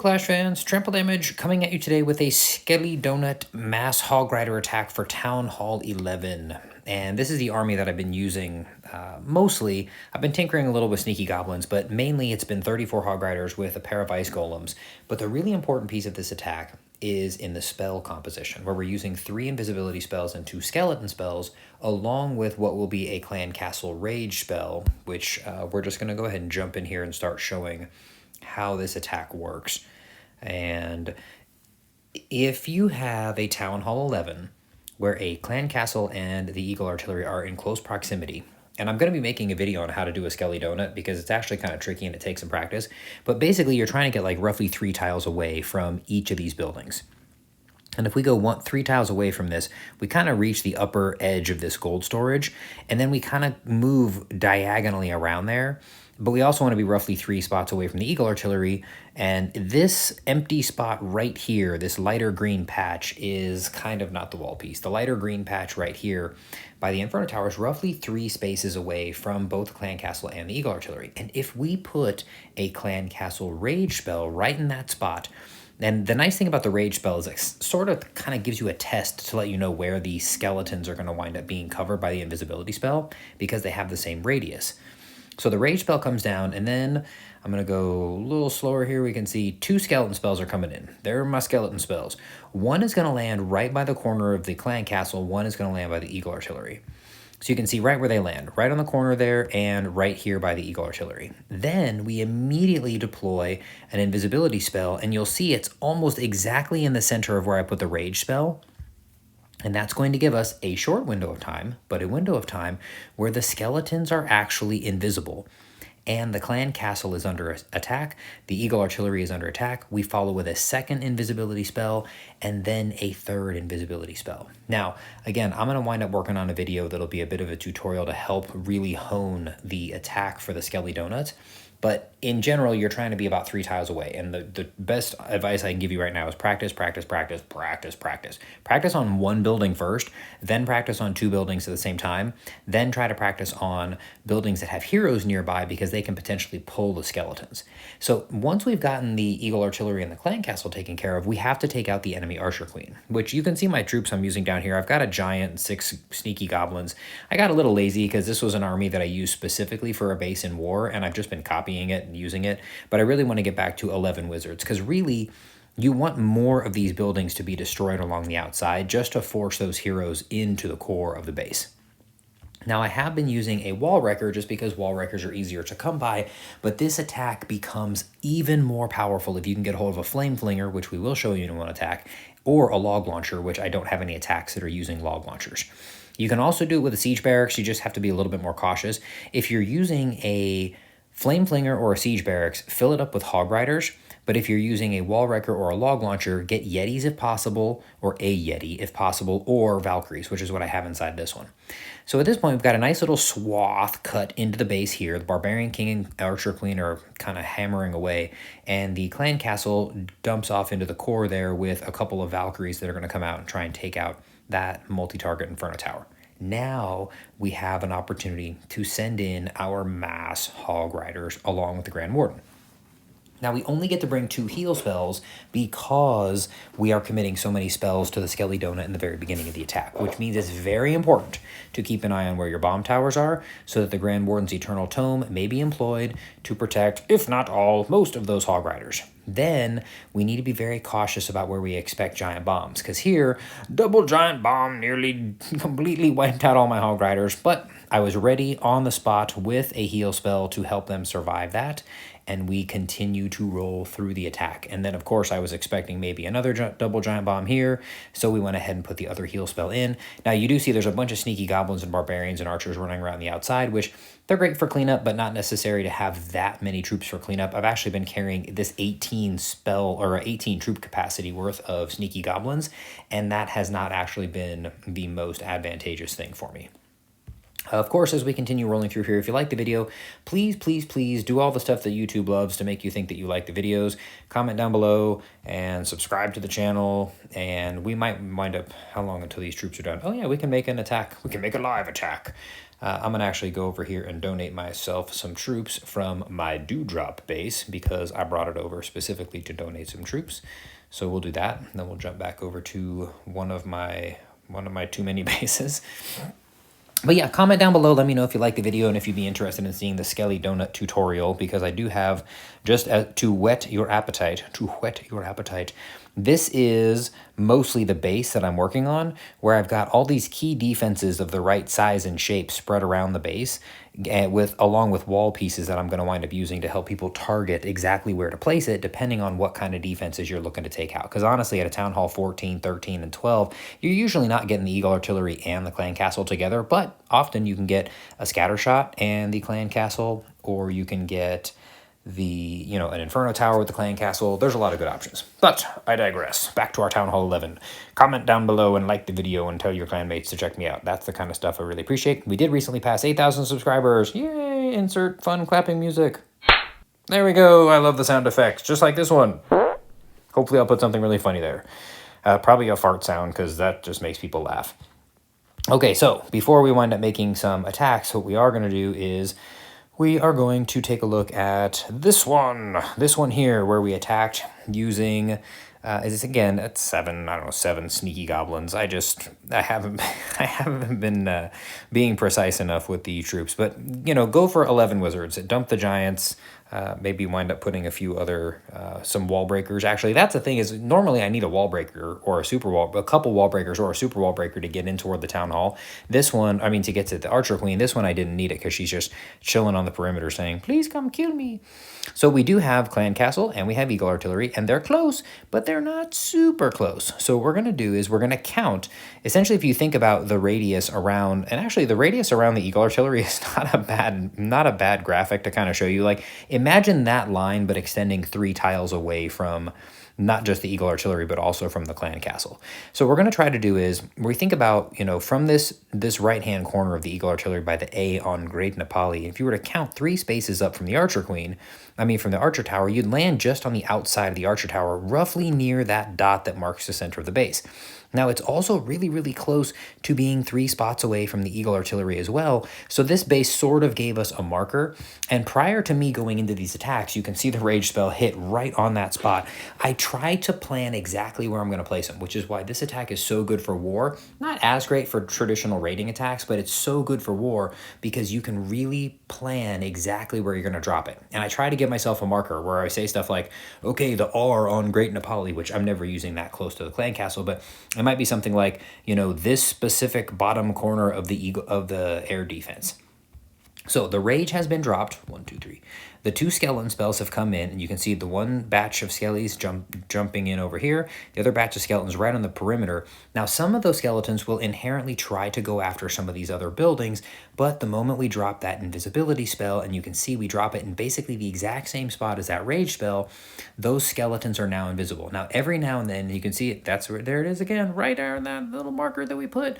Clash fans, Trample Damage coming at you today with a Skelly Donut Mass Hog Rider attack for Town Hall 11. And this is the army that I've been using mostly. I've been tinkering a little with Sneaky Goblins, but mainly it's been 34 Hog Riders with a pair of Ice Golems. But the really important piece of this attack is in the spell composition, where we're using 3 invisibility spells and 2 skeleton spells, along with what will be a Clan Castle Rage spell, which we're just going to go ahead and jump in here and start showing how this attack works. And if you have a Town Hall 11 where a Clan Castle and the Eagle Artillery are in close proximity, and I'm going to be making a video on how to do a Skelly Donut because it's actually kind of tricky and it takes some practice, but basically you're trying to get like roughly 3 tiles away from each of these buildings. And if we go 3 tiles away from this, we kind of reach the upper edge of this gold storage, and then we kind of move diagonally around there. But we also want to be roughly 3 spots away from the Eagle Artillery, and this empty spot right here, this lighter green patch, is kind of not the wall piece. The lighter green patch right here by the Inferno Tower is roughly 3 spaces away from both the Clan Castle and the Eagle Artillery. And if we put a Clan Castle Rage spell right in that spot, and the nice thing about the Rage spell is it sort of kind of gives you a test to let you know where the skeletons are going to wind up being covered by the invisibility spell because they have the same radius. So the Rage spell comes down, and then I'm going to go a little slower here. We can see 2 skeleton spells are coming in. They're my skeleton spells. One is going to land right by the corner of the Clan Castle. One is going to land by the Eagle Artillery. So you can see right where they land, right on the corner there and right here by the Eagle Artillery. Then we immediately deploy an invisibility spell, and you'll see it's almost exactly in the center of where I put the Rage spell. And that's going to give us a short window of time, but a window of time where the skeletons are actually invisible. And the Clan Castle is under attack, the Eagle Artillery is under attack. We follow with a second invisibility spell and then a third invisibility spell. Now, again, I'm going to wind up working on a video that'll be a bit of a tutorial to help really hone the attack for the Skelly Donuts. But in general, you're trying to be about 3 tiles away. And the best advice I can give you right now is practice, practice, practice, practice, practice. Practice on 1 building first, then practice on 2 buildings at the same time, then try to practice on buildings that have heroes nearby because they can potentially pull the skeletons. So once we've gotten the Eagle Artillery and the Clan Castle taken care of, we have to take out the enemy Archer Queen, which you can see my troops I'm using down here. I've got a giant and 6 sneaky goblins. I got a little lazy because this was an army that I used specifically for a base in war, and I've just been copying it and using it, but I really want to get back to 11 wizards because really you want more of these buildings to be destroyed along the outside just to force those heroes into the core of the base. Now I have been using a wall wrecker just because wall wreckers are easier to come by, but this attack becomes even more powerful if you can get hold of a flame flinger, which we will show you in one attack, or a log launcher, which I don't have any attacks that are using log launchers. You can also do it with a siege barracks. You just have to be a little bit more cautious. If you're using a Flame Flinger or a Siege Barracks, fill it up with Hog Riders, but if you're using a Wall Wrecker or a Log Launcher, get Yetis if possible, or a Yeti if possible, or Valkyries, which is what I have inside this one. So at this point, we've got a nice little swath cut into the base here. The Barbarian King and Archer Queen are kind of hammering away, and the Clan Castle dumps off into the core there with a couple of Valkyries that are going to come out and try and take out that multi-target Inferno Tower. Now we have an opportunity to send in our mass Hog Riders along with the Grand Warden. Now we only get to bring 2 heal spells because we are committing so many spells to the Skelly Donut in the very beginning of the attack, which means it's very important to keep an eye on where your bomb towers are so that the Grand Warden's Eternal Tome may be employed to protect, if not all, most of those Hog Riders. Then we need to be very cautious about where we expect giant bombs, because here, double giant bomb nearly completely wiped out all my Hog Riders, but I was ready on the spot with a heal spell to help them survive that, and we continue to roll through the attack. And then, of course, I was expecting maybe another double giant bomb here, so we went ahead and put the other heal spell in. Now, you do see there's a bunch of sneaky goblins and barbarians and archers running around the outside, which they're great for cleanup, but not necessary to have that many troops for cleanup. I've actually been carrying this 18 spell or 18 troop capacity worth of sneaky goblins, and that has not actually been the most advantageous thing for me. Of course, as we continue rolling through here, if you like the video, please, please, please do all the stuff that YouTube loves to make you think that you like the videos. Comment down below and subscribe to the channel, and we might wind up, how long until these troops are done? Oh yeah, we can make an attack. We can make a live attack. I'm going to actually go over here and donate myself some troops from my Dewdrop base because I brought it over specifically to donate some troops. So we'll do that. And then we'll jump back over to one of my too many bases. But yeah, comment down below. Let me know if you like the video and if you'd be interested in seeing the Skelly donut tutorial, because I do have, just to whet your appetite, this is mostly the base that I'm working on, where I've got all these key defenses of the right size and shape spread around the base, along with wall pieces that I'm going to wind up using to help people target exactly where to place it, depending on what kind of defenses you're looking to take out. Because honestly, at a Town Hall 14, 13, and 12, you're usually not getting the Eagle Artillery and the Clan Castle together, but often you can get a Scatter Shot and the Clan Castle, or you can get an Inferno Tower with the Clan Castle. There's a lot of good options. But I digress. Back to our Town Hall 11. Comment down below and like the video and tell your clanmates to check me out. That's the kind of stuff I really appreciate. We did recently pass 8,000 subscribers. Yay! Insert fun clapping music. There we go. I love the sound effects, just like this one. Hopefully I'll put something really funny there. Probably a fart sound, because that just makes people laugh. Okay, so before we wind up making some attacks, what we are going to do is we are going to take a look at this one here, where we attacked using, is again, it's seven sneaky goblins. I haven't been being precise enough with the troops, but, go for 11 wizards, dump the giants, maybe wind up putting a few other, some wall breakers. Actually, that's the thing, is normally I need a wall breaker or a couple wall breakers or a super wall breaker to get in toward the town hall. This one, to get to the Archer Queen, this one I didn't need it because she's just chilling on the perimeter saying, please come kill me. So we do have Clan Castle and we have Eagle Artillery, and they're close, but they're not super close. So what we're going to do is we're going to count. Essentially, if you think about the radius around, and actually the radius around the Eagle Artillery is not a bad graphic to kind of show you. Like, imagine that line, but extending 3 tiles away from not just the Eagle Artillery, but also from the Clan Castle. So what we're going to try to do is, we think about, from this right-hand corner of the Eagle Artillery by the A on Great Nepali, if you were to count 3 spaces up from the Archer Queen, from the Archer Tower, you'd land just on the outside of the Archer Tower, roughly near that dot that marks the center of the base. Now, it's also really, really close to being 3 spots away from the Eagle Artillery as well, so this base sort of gave us a marker, and prior to me going into these attacks, you can see the Rage spell hit right on that spot. I try to plan exactly where I'm going to place them, which is why this attack is so good for war. Not as great for traditional raiding attacks, but it's so good for war because you can really plan exactly where you're going to drop it. And I try to give myself a marker where I say stuff like, okay, the R on Great Nepali, which I'm never using that close to the Clan Castle, but it might be something like, this specific bottom corner of the air defense. So the Rage has been dropped. 1, 2, 3. The 2 skeleton spells have come in, and you can see the one batch of Skellys jumping in over here, the other batch of skeletons right on the perimeter. Now, some of those skeletons will inherently try to go after some of these other buildings, but the moment we drop that invisibility spell, and you can see we drop it in basically the exact same spot as that Rage spell, those skeletons are now invisible. Now, every now and then, you can see it, there it is again, right there in that little marker that we put.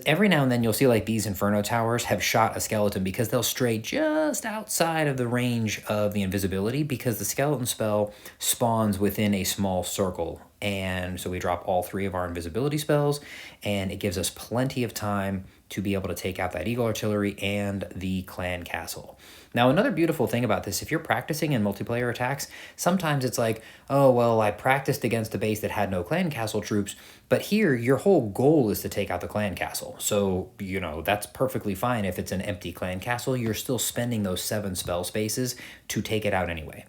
Every now and then you'll see like these Inferno Towers have shot a skeleton because they'll stray just outside of the range of the invisibility, because the skeleton spell spawns within a small circle. And so we drop all 3 of our invisibility spells, and it gives us plenty of time to be able to take out that Eagle Artillery and the Clan Castle. Now, another beautiful thing about this, if you're practicing in multiplayer attacks, sometimes it's like, oh, well, I practiced against a base that had no Clan Castle troops, but here your whole goal is to take out the Clan Castle. So, that's perfectly fine if it's an empty Clan Castle. You're still spending those 7 spell spaces to take it out anyway.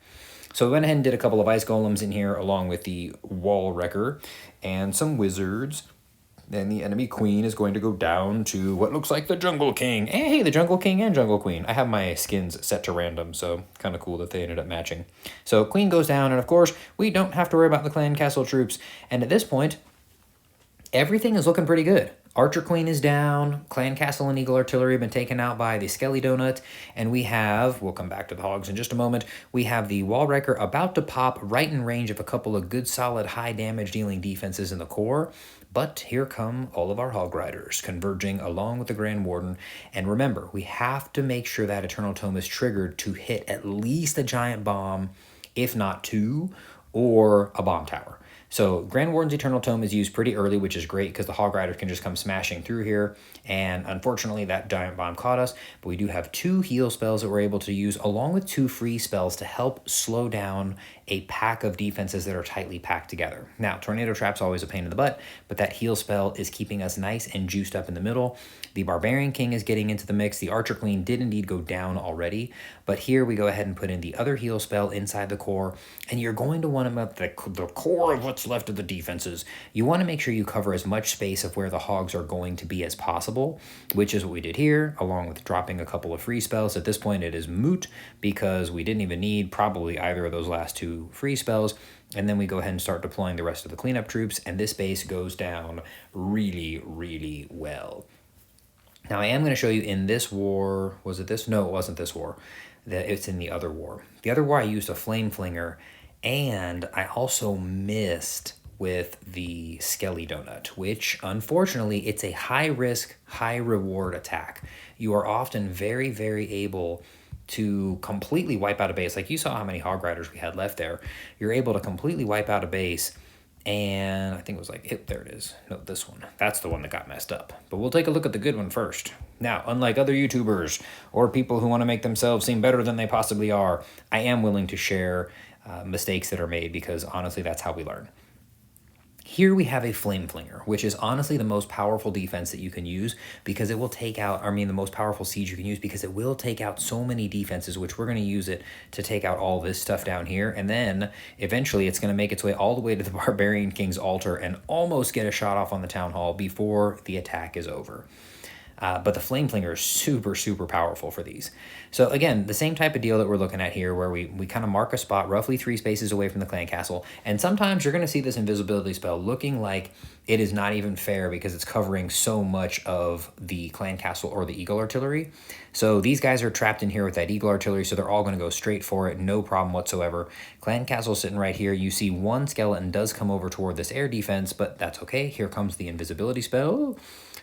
So we went ahead and did a couple of Ice Golems in here, along with the Wall Wrecker and some Wizards. Then the enemy queen is going to go down to what looks like the Jungle King. Hey, the Jungle King and Jungle Queen. I have my skins set to random, so kind of cool that they ended up matching. So queen goes down, and of course, we don't have to worry about the Clan Castle troops. And at this point, everything is looking pretty good. Archer Queen is down, Clan Castle and Eagle Artillery have been taken out by the Skelly Donut, and we'll come back to the Hogs in just a moment, we have the Wall Wrecker about to pop right in range of a couple of good solid high damage dealing defenses in the core, but here come all of our Hog Riders converging along with the Grand Warden, and remember, we have to make sure that Eternal Tome is triggered to hit at least a giant bomb, if not 2, or a bomb tower. So Grand Warden's Eternal Tome is used pretty early, which is great because the Hog Riders can just come smashing through here. And unfortunately, that Giant Bomb caught us. But we do have 2 heal spells that we're able to use, along with 2 free spells to help slow down a pack of defenses that are tightly packed together. Now, Tornado Trap's always a pain in the butt, but that heal spell is keeping us nice and juiced up in the middle. The Barbarian King is getting into the mix. The Archer Queen did indeed go down already, but here we go ahead and put in the other heal spell inside the core, and you're going to want to map the core of what's left of the defenses. You want to make sure you cover as much space of where the Hogs are going to be as possible, which is what we did here, along with dropping a couple of free spells. At this point, it is moot because we didn't even need probably either of those last 2 free spells, and then we go ahead and start deploying the rest of the cleanup troops, and this base goes down really, really well. Now, I am going to show you in this war, was it this? No, it wasn't this war. It's in the other war. The other war, I used a flame flinger, and I also missed with the Skelly donut, which unfortunately, it's a high risk, high reward attack. You are often very, very able to completely wipe out a base. Like you saw how many Hog Riders we had left there. You're able to completely wipe out a base, and I think it was like, there it is. No, this one. That's the one that got messed up. But we'll take a look at the good one first. Now, unlike other YouTubers or people who want to make themselves seem better than they possibly are, I am willing to share mistakes that are made because honestly, that's how we learn. Here we have a Flame Flinger, which is honestly the most powerful defense that you can use because it will take out, the most powerful siege you can use because it will take out so many defenses, which we're going to use it to take out all this stuff down here. And then eventually it's going to make its way all the way to the Barbarian King's altar and almost get a shot off on the Town Hall before the attack is over. But the Flame Flinger is super, super powerful for these. So again, the same type of deal that we're looking at here where we kind of mark a spot roughly 3 spaces away from the clan castle. And sometimes you're going to see this invisibility spell looking like it is not even fair because it's covering so much of the clan castle or the Eagle Artillery. So these guys are trapped in here with that Eagle Artillery, so they're all going to go straight for it, no problem whatsoever. Clan castle sitting right here. You see one skeleton does come over toward this air defense, but that's okay. Here comes the invisibility spell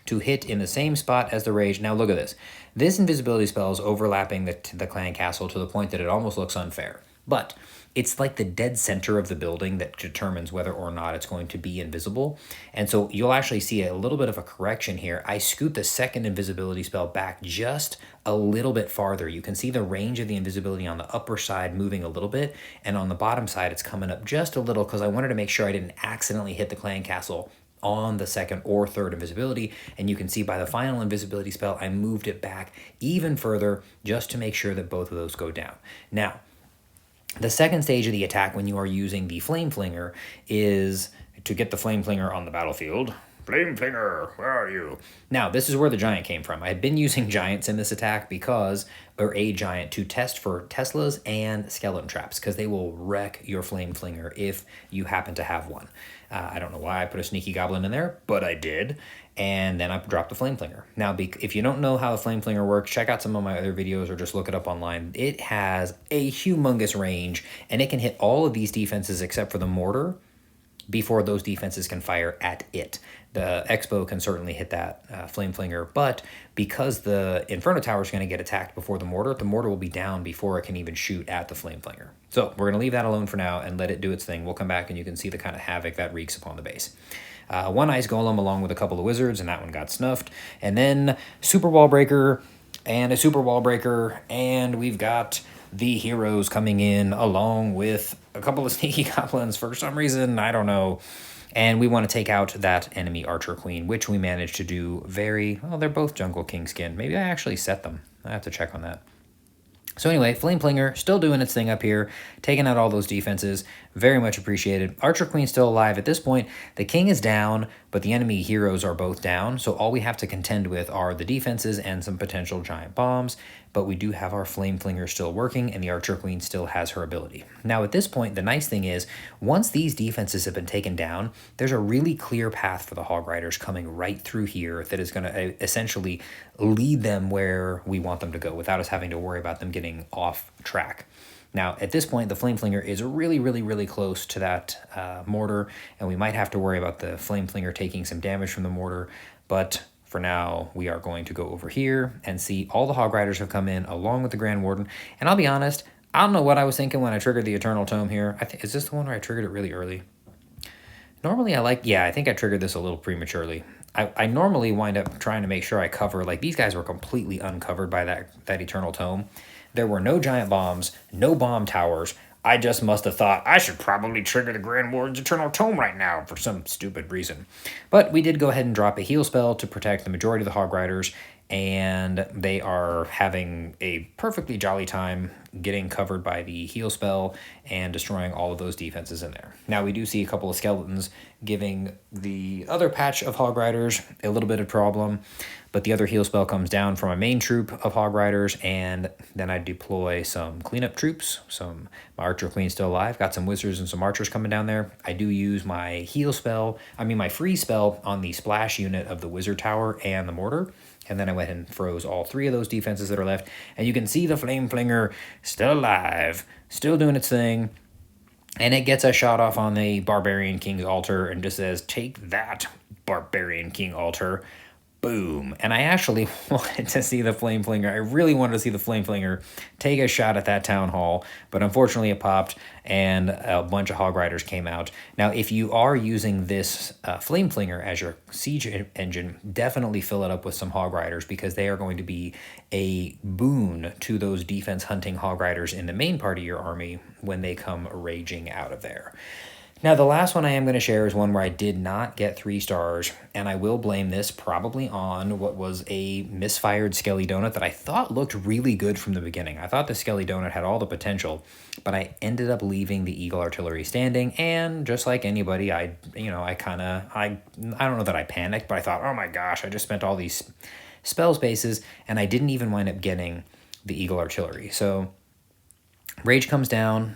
to hit in the same spot as the rage. Now look at this. This invisibility spell is overlapping the clan castle to the point that it almost looks unfair. But it's like the dead center of the building that determines whether or not it's going to be invisible. And so you'll actually see a little bit of a correction here. I scoot the second invisibility spell back just a little bit farther. You can see the range of the invisibility on the upper side moving a little bit, and on the bottom side it's coming up just a little because I wanted to make sure I didn't accidentally hit the clan castle on the second or third invisibility. And you can see by the final invisibility spell, I moved it back even further just to make sure that both of those go down. Now, the second stage of the attack when you are using the Flame Flinger is to get the Flame Flinger on the battlefield. Flame Flinger, where are you? Now, this is where the giant came from. I had been using giants in this attack or a giant to test for Teslas and skeleton traps because they will wreck your Flame Flinger if you happen to have one. I don't know why I put a sneaky goblin in there, but I did. And then I dropped the Flame Flinger. Now, if you don't know how the Flame Flinger works, check out some of my other videos or just look it up online. It has a humongous range, and it can hit all of these defenses except for the mortar before those defenses can fire at it. The Expo can certainly hit that Flame Flinger, but because the Inferno Tower is going to get attacked before the mortar will be down before it can even shoot at the Flame Flinger. So we're going to leave that alone for now and let it do its thing. We'll come back and you can see the kind of havoc that wreaks upon the base. One Ice Golem along with a couple of wizards, and that one got snuffed. And then Super Wall Breaker and a Super Wall Breaker, and we've got the heroes coming in along with a couple of sneaky goblins for some reason, I don't know. And we want to take out that enemy Archer Queen, which we managed to do they're both Jungle King skin. Maybe I actually set them. I have to check on that. So anyway, Flame Flinger still doing its thing up here, taking out all those defenses. Very much appreciated. Archer Queen still alive. At this point, the king is down, but the enemy heroes are both down. So all we have to contend with are the defenses and some potential giant bombs. But we do have our Flame Flinger still working, and the Archer Queen still has her ability. Now at this point, the nice thing is, once these defenses have been taken down, there's a really clear path for the Hog Riders coming right through here that is going to essentially lead them where we want them to go without us having to worry about them getting off track. Now, at this point, the Flame Flinger is really, really, really close to that mortar, and we might have to worry about the Flame Flinger taking some damage from the mortar, but for now, we are going to go over here and see all the Hog Riders have come in along with the Grand Warden, and I'll be honest, I don't know what I was thinking when I triggered the Eternal Tome here. Is this the one where I triggered it really early? Normally yeah, I think I triggered this a little prematurely. I normally wind up trying to make sure I cover, like these guys were completely uncovered by that Eternal Tome. There were no giant bombs, no bomb towers. I just must have thought I should probably trigger the Grand Warden's Eternal Tome right now for some stupid reason. But we did go ahead and drop a heal spell to protect the majority of the Hog Riders, and they are having a perfectly jolly time getting covered by the heal spell and destroying all of those defenses in there. Now we do see a couple of skeletons giving the other patch of Hog Riders a little bit of problem, but the other heal spell comes down from a main troop of Hog Riders, and then I deploy some cleanup troops. My Archer Queen's still alive, got some Wizards and some Archers coming down there. I do use my my freeze spell on the splash unit of the Wizard Tower and the Mortar, and then I went and froze all 3 of those defenses that are left. And you can see the Flame Flinger still alive, still doing its thing. And it gets a shot off on the Barbarian King's altar and just says, "Take that, Barbarian King altar." Boom. And I actually wanted to see the Flame Flinger. I really wanted to see the Flame Flinger take a shot at that town hall, but unfortunately it popped and a bunch of Hog Riders came out. Now, if you are using this Flame Flinger as your siege engine, definitely fill it up with some Hog Riders, because they are going to be a boon to those defense hunting Hog Riders in the main part of your army when they come raging out of there. Now, the last one I am going to share is one where I did not get 3 stars, and I will blame this probably on what was a misfired Skelly Donut that I thought looked really good from the beginning. I thought the Skelly Donut had all the potential, but I ended up leaving the Eagle Artillery standing, and just like anybody, I don't know that I panicked, but I thought, oh my gosh, I just spent all these spell spaces, and I didn't even wind up getting the Eagle Artillery. So, Rage comes down,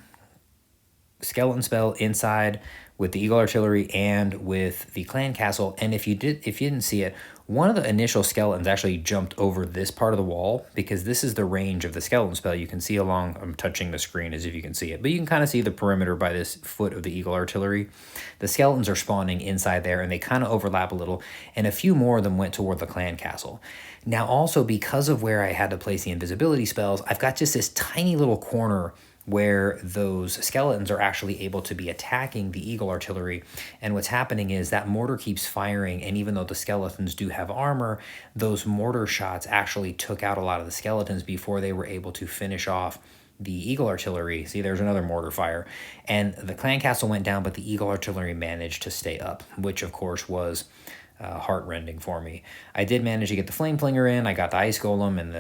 skeleton spell inside with the Eagle Artillery and with the Clan Castle. And if you didn't see it, one of the initial skeletons actually jumped over this part of the wall, because this is the range of the skeleton spell. You can see I'm touching the screen as if you can see it, but you can kind of see the perimeter by this foot of the Eagle Artillery. The skeletons are spawning inside there, and they kind of overlap a little, and a few more of them went toward the Clan Castle. Now, also, because of where I had to place the invisibility spells, I've got just this tiny little corner where those skeletons are actually able to be attacking the Eagle Artillery. And what's happening is that mortar keeps firing, and even though the skeletons do have armor, those mortar shots actually took out a lot of the skeletons before they were able to finish off the Eagle Artillery. See, there's another mortar fire. And the Clan Castle went down, but the Eagle Artillery managed to stay up, which of course was heartrending for me. I did manage to get the Flame Flinger in. I got the Ice Golem and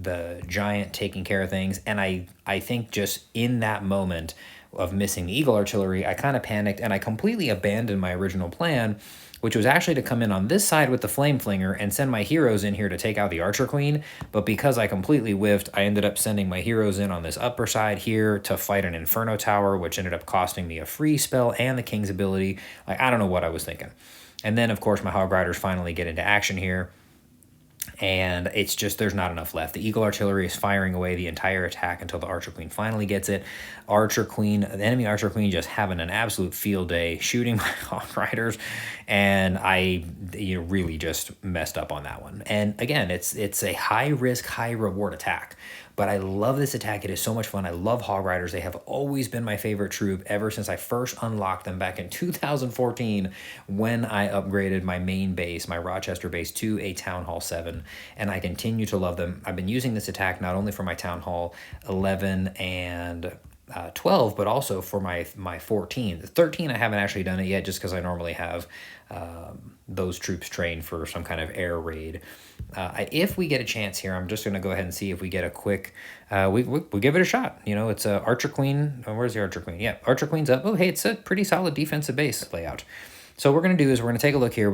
the Giant taking care of things. And I think just in that moment of missing the Eagle Artillery, I kind of panicked and I completely abandoned my original plan, which was actually to come in on this side with the Flame Flinger and send my heroes in here to take out the Archer Queen. But because I completely whiffed, I ended up sending my heroes in on this upper side here to fight an Inferno Tower, which ended up costing me a free spell and the King's ability. I don't know what I was thinking. And then, of course, my Hog Riders finally get into action here, and it's just there's not enough left. The Eagle Artillery is firing away the entire attack until the Archer Queen finally gets it. The enemy Archer Queen just having an absolute field day shooting my Hog Riders, and I really just messed up on that one. And again, it's a high-risk, high-reward attack. But I love this attack. It is so much fun. I love Hog Riders. They have always been my favorite troop ever since I first unlocked them back in 2014 when I upgraded my main base, my Rochester base, to a Town Hall 7. And I continue to love them. I've been using this attack not only for my Town Hall 11 and 12, but also for my 14. The 13, I haven't actually done it yet just because I normally have those troops trained for some kind of air raid. If we get a chance here, I'm just going to go ahead and see if we get a quick, we give it a shot. It's a Archer Queen. Oh, where's the Archer Queen? Yeah, Archer Queen's up. Oh, hey, it's a pretty solid defensive base layout. So what we're going to do is we're going to take a look here.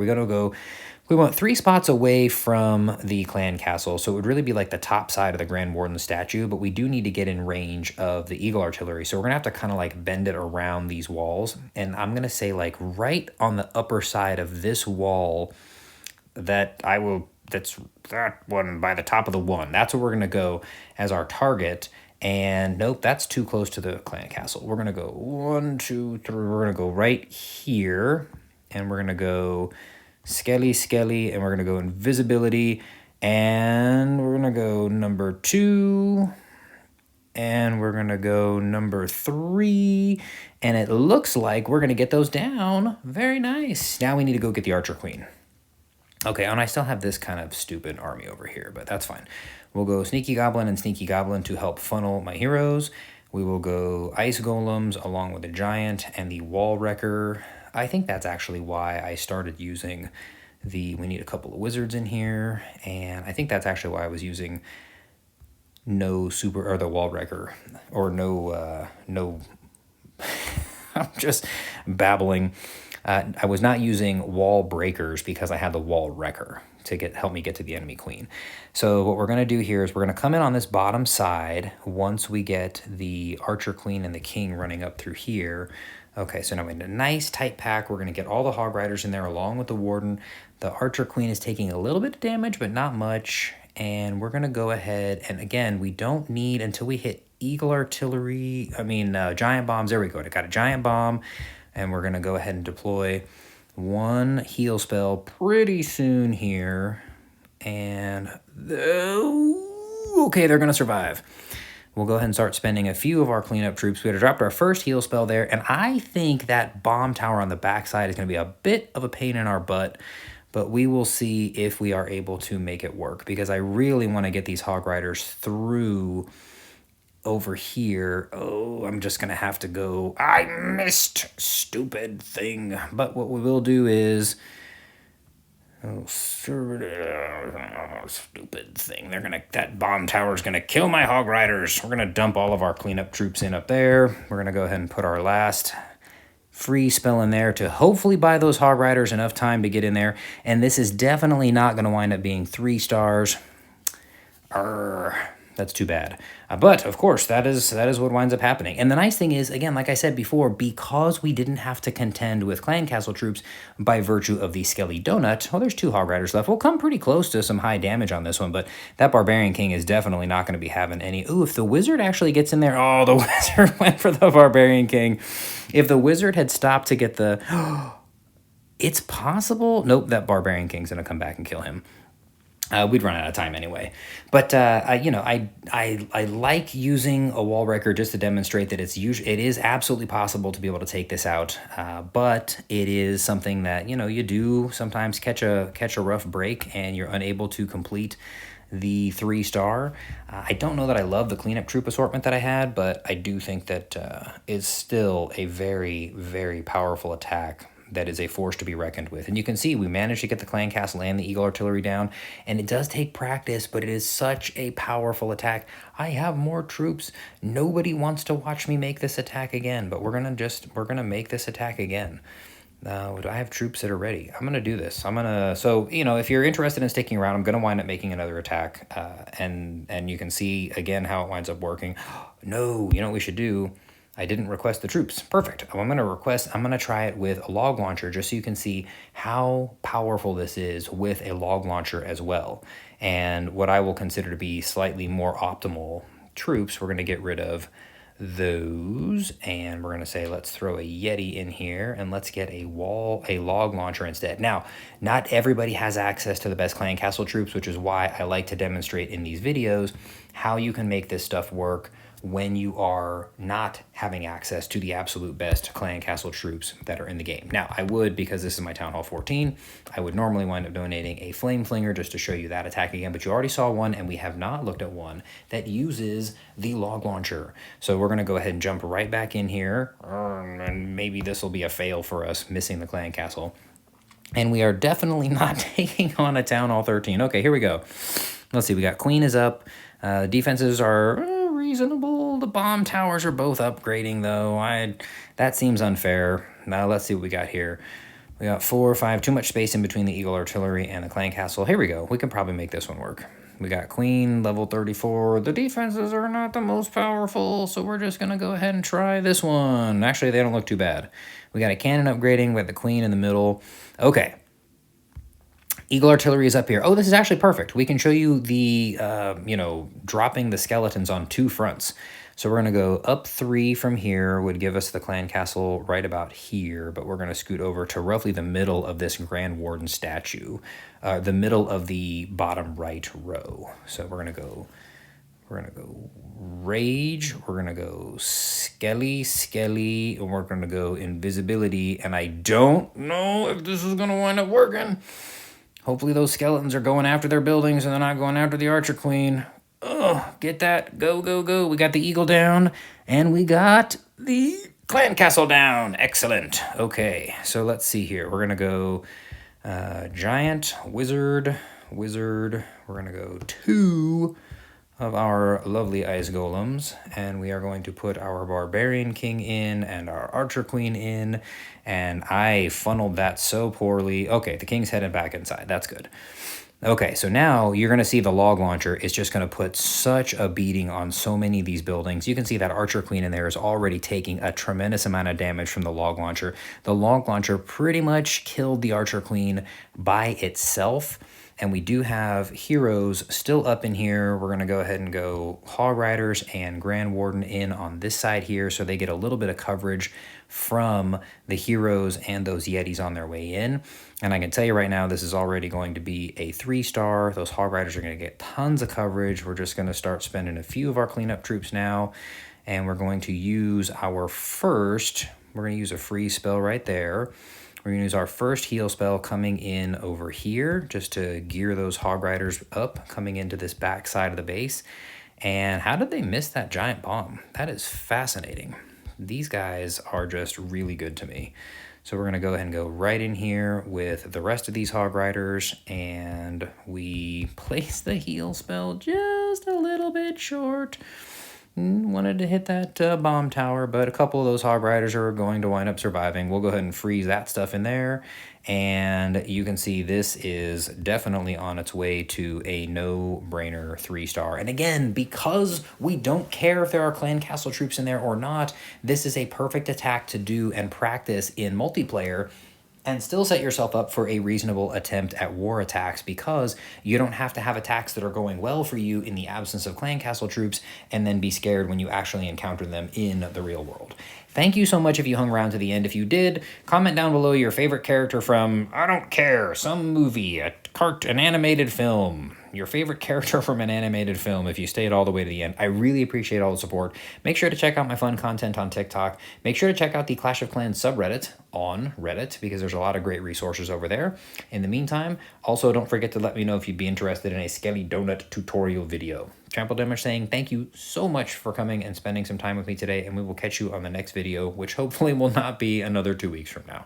We want 3 spots away from the Clan Castle, so it would really be like the top side of the Grand Warden statue, but we do need to get in range of the Eagle Artillery, so we're going to have to kind of like bend it around these walls, and I'm going to say like right on the upper side of this wall that's that one by the top of the one. That's where we're going to go as our target. And nope, that's too close to the Clan Castle. We're going to go 1, 2, 3. We're going to go right here, and we're going to go Skelly, and we're going to go invisibility, and we're going to go number 2, And we're going to go number 3. And it looks like we're going to get those down. Very nice. Now we need to go get the Archer Queen. Okay, and I still have this kind of stupid army over here, but that's fine. We'll go Sneaky Goblin and Sneaky Goblin to help funnel my heroes. We will go Ice Golems along with the Giant and the Wall Wrecker. I think that's actually why I started using we need a couple of Wizards in here, and I think that's actually why I was using no super, or the Wall Wrecker, or no, I'm just babbling. I was not using Wall Breakers because I had the Wall Wrecker to help me get to the enemy queen. So what we're going to do here is we're going to come in on this bottom side once we get the Archer Queen and the King running up through here. Okay, so now we have a nice tight pack. We're going to get all the Hog Riders in there along with the Warden. The Archer Queen is taking a little bit of damage, but not much. And we're going to go ahead, and again, we don't need until we hit Eagle Artillery, Giant Bombs. There we go. I got a Giant Bomb, and we're going to go ahead and deploy one heal spell pretty soon here. And, okay, they're going to survive. We'll go ahead and start spending a few of our cleanup troops. We had dropped our first heal spell there, and I think that bomb tower on the backside is going to be a bit of a pain in our butt, but we will see if we are able to make it work, because I really want to get these Hog Riders through over here. Oh, I'm just going to have to go. I missed. Stupid thing. But what we will do is... Oh, stupid thing. That bomb tower is gonna kill my Hog Riders. We're gonna dump all of our cleanup troops in up there. We're gonna go ahead and put our last free spell in there to hopefully buy those Hog Riders enough time to get in there. And this is definitely not gonna wind up being 3 stars. That's too bad. But, of course, that is what winds up happening. And the nice thing is, again, like I said before, because we didn't have to contend with Clan Castle troops by virtue of the Skelly Donut, well, there's 2 Hog Riders left. We'll come pretty close to some high damage on this one, but that Barbarian King is definitely not going to be having any... Ooh, if the Wizard actually gets in there... Oh, the Wizard went for the Barbarian King. If the Wizard had stopped to get the... It's possible... Nope, that Barbarian King's going to come back and kill him. We'd run out of time anyway. But, I like using a Wall Breaker just to demonstrate that it is absolutely possible to be able to take this out. But it is something that, you do sometimes catch a rough break and you're unable to complete the 3-star. I don't know that I love the cleanup troop assortment that I had, but I do think that it's still a very, very powerful attack that is a force to be reckoned with. And you can see we managed to get the Clan Castle and the Eagle Artillery down, and it does take practice, but it is such a powerful attack. I have more troops. Nobody wants to watch me make this attack again, but we're gonna make this attack again. I have troops that are ready. I'm gonna do this. So, if you're interested in sticking around, I'm gonna wind up making another attack, and you can see again how it winds up working. No, you know what we should do? I didn't request the troops. Perfect. I'm going to try it with a log launcher just so you can see how powerful this is with a log launcher as well. And what I will consider to be slightly more optimal troops, we're going to get rid of those, and we're going to say let's throw a Yeti in here and let's get a log launcher instead. Now, not everybody has access to the best Clan Castle troops, which is why I like to demonstrate in these videos how you can make this stuff work when you are not having access to the absolute best Clan Castle troops that are in the game. Now, I would, because this is my Town Hall 14, I would normally wind up donating a Flame Flinger just to show you that attack again, but you already saw one, and we have not looked at one that uses the log launcher. So we're going to go ahead and jump right back in here, and maybe this will be a fail for us, missing the Clan Castle. And we are definitely not taking on a Town Hall 13. Okay, here we go. Let's see, we got Queen is up. Defenses are reasonable. The bomb towers are both upgrading, though. That seems unfair. Now, let's see what we got here. We got 4 or 5, too much space in between the Eagle Artillery and the Clan Castle. Here we go. We can probably make this one work. We got Queen, level 34. The defenses are not the most powerful, so we're just going to go ahead and try this one. Actually, they don't look too bad. We got a cannon upgrading with the Queen in the middle. Okay. Eagle Artillery is up here. Oh, this is actually perfect. We can show you the, dropping the skeletons on 2 fronts. So we're going to go up 3 from here, would give us the Clan Castle right about here, but we're going to scoot over to roughly the middle of this Grand Warden statue, the middle of the bottom right row. So we're going to go We're going to go Rage. We're going to go Skelly, and we're going to go Invisibility. And I don't know if this is going to wind up working. Hopefully those skeletons are going after their buildings and they're not going after the Archer Queen. Ugh, get that. Go, go, go. We got the Eagle down, and we got the Clan Castle down. Excellent. Okay, so let's see here. We're going to go Giant, Wizard. We're going to go 2 of our lovely ice golems, and we are going to put our Barbarian King in and our Archer Queen in, and I funneled that so poorly. Okay, the King's headed back inside. That's good. Okay, so now you're going to see the log launcher is just going to put such a beating on so many of these buildings. You can see that Archer Queen in there is already taking a tremendous amount of damage from the log launcher. The log launcher pretty much killed the Archer Queen by itself. And we do have heroes still up in here. We're going to go ahead and go Hog Riders and Grand Warden in on this side here, so they get a little bit of coverage from the heroes and those Yetis on their way in. And I can tell you right now, this is already going to be a 3-star. Those Hog Riders are going to get tons of coverage. We're just going to start spending a few of our cleanup troops now. And we're going to use our first, we're going to use a freeze spell right there. We're going to use our first heal spell coming in over here just to gear those Hog Riders up coming into this back side of the base. And how did they miss that giant bomb? That is fascinating. These guys are just really good to me. So we're going to go ahead and go right in here with the rest of these Hog Riders, and we place the heal spell just a little bit short. Wanted to hit that bomb tower, but a couple of those Hog Riders are going to wind up surviving. We'll go ahead and freeze that stuff in there. And you can see this is definitely on its way to a no-brainer 3-star. And again, because we don't care if there are Clan Castle troops in there or not, this is a perfect attack to do and practice in multiplayer and still set yourself up for a reasonable attempt at war attacks, because you don't have to have attacks that are going well for you in the absence of Clan Castle troops and then be scared when you actually encounter them in the real world. Thank you so much if you hung around to the end. If you did, comment down below your favorite character from, I don't care, some movie, an animated film. Your favorite character from an animated film if you stayed all the way to the end. I really appreciate all the support. Make sure to check out my fun content on TikTok. Make sure to check out the Clash of Clans subreddit on Reddit, because there's a lot of great resources over there. In the meantime, also don't forget to let me know if you'd be interested in a Skelly Donut tutorial video. Trample Damage saying thank you so much for coming and spending some time with me today, and we will catch you on the next video, which hopefully will not be another 2 weeks from now.